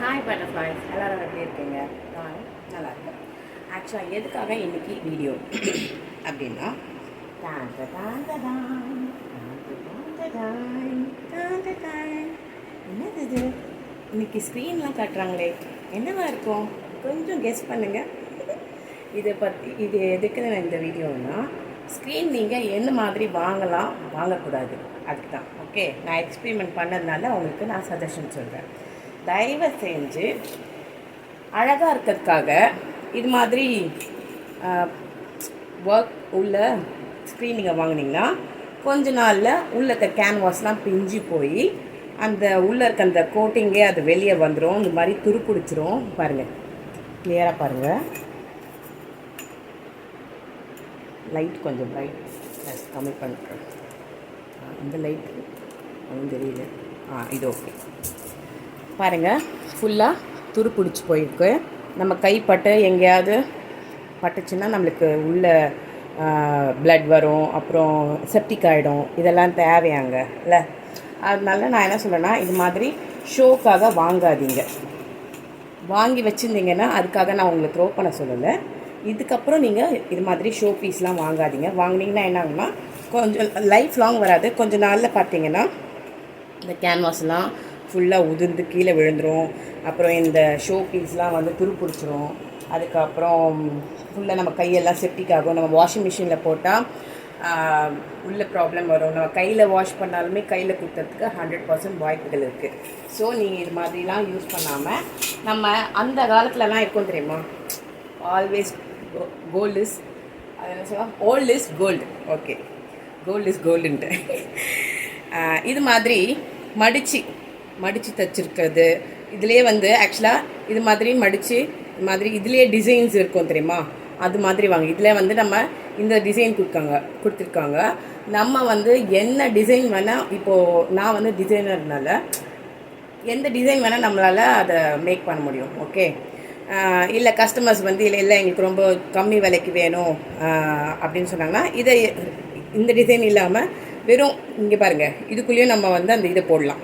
Hi butterflies, எல்லோரும் எப்படி இருக்கீங்க? நான் நல்லா இருக்கேன். ஆக்சுவலாக எதுக்காக இன்றைக்கி வீடியோ அப்படின்னா, என்னது இது இன்னைக்கு ஸ்க்ரீன்லாம் காட்டுறாங்களே, என்னவா இருக்கும்? கொஞ்சம் கெஸ் பண்ணுங்கள். இது எதுக்கு நான் இந்த வீடியோன்னா, ஸ்க்ரீன் நீங்கள் என்ன மாதிரி வாங்கலாம் வாங்கக்கூடாது அதுக்கு தான். ஓகே, நான் எக்ஸ்பெரிமெண்ட் பண்ணதுனால உங்களுக்கு நான் சஜஷன் சொல்கிறேன். தயவு செஞ்சு அழகாக இருக்கிறதுக்காக இது மாதிரி ஒர்க் உள்ள ஸ்க்ரீன் நீங்கள் வாங்கினீங்கன்னா கொஞ்ச நாளில் உள்ள இருக்க கேன்வாஸ்லாம் பிஞ்சு போய் அந்த உள்ளே இருக்க அந்த கோட்டிங்கே அது வெளியே வந்துடும். இந்த மாதிரி துருப்பிடிச்சிரும். பாருங்கள், கிளியராக பாருங்கள். லைட் கொஞ்சம் ப்ரைட் கம்மி பண்ணுறேன். இந்த லைட் ஒன்றும் தெரியல. இது ஓகே. பாருங்கள், ஃபுல்லாக துரு பிடிச்சி போயிருக்கு. நம்ம கைப்பட்டு எங்கேயாவது பட்டுச்சுன்னா நம்மளுக்கு உள்ள ப்ளட் வரும், அப்புறம் செப்டிக் ஆகிடும். இதெல்லாம் தேவையாங்க இல்லை? அதனால நான் என்ன சொல்கிறேன்னா, இது மாதிரி ஷோக்காக வாங்காதீங்க. வாங்கி வச்சுருந்தீங்கன்னா அதுக்காக நான் உங்களுக்கு த்ரோ பண்ண சொல்லலை. இதுக்கப்புறம் நீங்கள் இது மாதிரி ஷோ பீஸ்லாம் வாங்காதீங்க. வாங்கினீங்கன்னா என்ன ஆகுனா, கொஞ்சம் லைஃப் லாங் வராது. கொஞ்சம் நாளில் பார்த்தீங்கன்னா இந்த கேன்வாஸ்லாம் ஃபுல்லாக உதிர்ந்து கீழே விழுந்துடும். அப்புறம் இந்த ஷோ பீஸ்லாம் வந்து துருப்பிடிச்சிரும். அதுக்கப்புறம் ஃபுல்லாக நம்ம கையெல்லாம் செப்டிக் ஆகும். நம்ம வாஷிங் மிஷினில் போட்டால் உள்ள ப்ராப்ளம் வரும். நம்ம கையில் வாஷ் பண்ணாலுமே கையில் குத்துறதுக்கு 100% வாய்ப்புகள் இருக்குது. ஸோ நீங்கள் இது மாதிரிலாம் யூஸ் பண்ணாமல், நம்ம அந்த காலத்துலலாம் இருக்கும் தெரியுமா, ஆல்வேஸ் கோல்டு இஸ், அது என்ன சொல்லுவாங்க, old is gold. Okay, gold is கோல்டுன்ட்டு இது மாதிரி மடித்து தைச்சிருக்கிறது. இதுலேயே வந்து ஆக்சுவலாக இது மாதிரி மடித்து இது மாதிரி இதுலேயே டிசைன்ஸ் இருக்கும் தெரியுமா, அது மாதிரி வாங்க. இதில் வந்து நம்ம இந்த டிசைன் கொடுத்துருக்காங்க. நம்ம வந்து என்ன டிசைன் வேணால், இப்போது நான் வந்து டிசைனர்னால எந்த டிசைன் வேணால் நம்மளால் அதை மேக் பண்ண முடியும். ஓகே, இல்லை கஸ்டமர்ஸ் வந்து இல்லை எங்களுக்கு ரொம்ப கம்மி விலைக்கு வேணும் அப்படின்னு சொன்னாங்கன்னா, இந்த டிசைன் இல்லாமல் வெறும் இங்கே பாருங்கள், இதுக்குள்ளேயும் நம்ம வந்து அந்த இதை போடலாம்.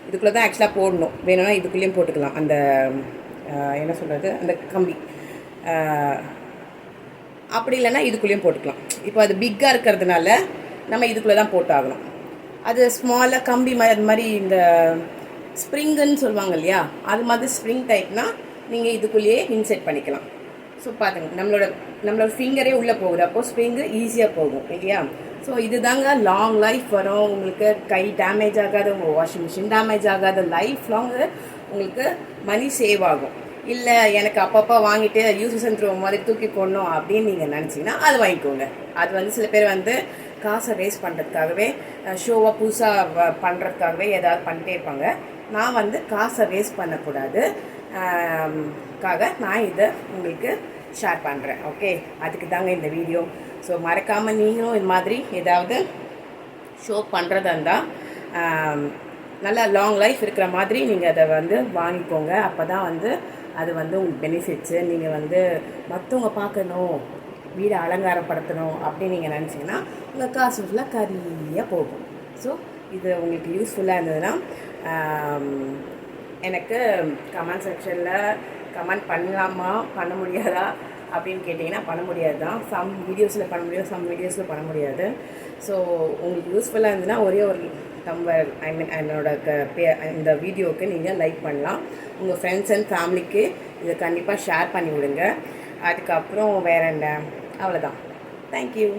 இதுக்குள்ளே தான் ஆக்சுவலாக போடணும். வேணும்னா இதுக்குள்ளேயும் போட்டுக்கலாம். அந்த என்ன சொல்கிறது, அந்த கம்பி. அப்படி இல்லைன்னா இதுக்குள்ளேயும் போட்டுக்கலாம். இப்போ அது பிக்காக இருக்கிறதுனால நம்ம இதுக்குள்ளே தான் போட்டாகணும். அது ஸ்மாலாக கம்பி மாதிரி இந்த ஸ்ப்ரிங்குன்னு சொல்லுவாங்க இல்லையா, அது மாதிரி ஸ்ப்ரிங் டைப்னால் நீங்கள் இதுக்குள்ளேயே இன்செர்ட் பண்ணிக்கலாம். ஸோ பார்த்துங்க, நம்மளோட ஃபிங்கரே உள்ளே போகுது. அப்போது ஸ்ப்ரிங்கு ஈஸியாக போகும் இல்லையா. ஸோ இது தாங்க லாங் லைஃப் வரும். உங்களுக்கு கை டேமேஜ் ஆகாது, உங்கள் வாஷிங் மிஷின் டேமேஜ் ஆகாது. லைஃப் லாங்கு உங்களுக்கு மணி சேவ் ஆகும். இல்லை எனக்கு அப்பப்போ வாங்கிட்டு யூசஸ் அண்ட் த்ரோ மாதிரி தூக்கி போடணும் அப்படின்னு நீங்கள் நினச்சிங்கன்னா அது வாங்கிக்கோங்க. அது வந்து சில பேர் வந்து காசை வேஸ்ட் பண்ணுறதுக்காகவே, ஷோவாக புதுசாக பண்ணுறதுக்காகவே ஏதாவது பண்ணிட்டே இருப்பாங்க. நான் வந்து காசை வேஸ்ட் பண்ணக்கூடாது நான் இதை உங்களுக்கு ஷேர் பண்ணுறேன். ஓகே, அதுக்கு தாங்க இந்த வீடியோ. ஸோ மறக்காமல் நீங்களும் இது மாதிரி ஏதாவது ஷோ பண்ணுறதா இருந்தால் நல்லா லாங் லைஃப் இருக்கிற மாதிரி நீங்கள் அதை வந்து வாங்கிக்கோங்க. அப்போ தான் வந்து அது வந்து உங்களுக்கு பெனிஃபிட்ஸு. நீங்கள் வந்து மற்றவங்க பார்க்கணும், வீடை அலங்காரப்படுத்தணும் அப்படின்னு நீங்கள் நினச்சிங்கன்னா உங்கள் காசு ஃபுல்லாக கரியாக போகும். ஸோ இது உங்களுக்கு யூஸ்ஃபுல்லாக இருந்ததுன்னா எனக்கு கமெண்ட் செக்ஷனில் கமெண்ட் பண்ணலாமா பண்ண முடியாதா அப்படின்னு கேட்டிங்கன்னா பண்ண முடியாது தான். சம் வீடியோஸில் பண்ண முடியும், சம் வீடியோஸில் பண்ண முடியாது. ஸோ உங்களுக்கு யூஸ்ஃபுல்லாக இருந்ததுன்னா ஒரே ஒரு நம்பர் என்னோட இந்த வீடியோவுக்கு நீங்கள் லைக் பண்ணலாம். உங்கள் ஃப்ரெண்ட்ஸ் அண்ட் ஃபேமிலிக்கு இதை கண்டிப்பாக ஷேர் பண்ணி விடுங்க. அதுக்கப்புறம் வேறு என்ன, அவ்வளோதான். தேங்க்யூ.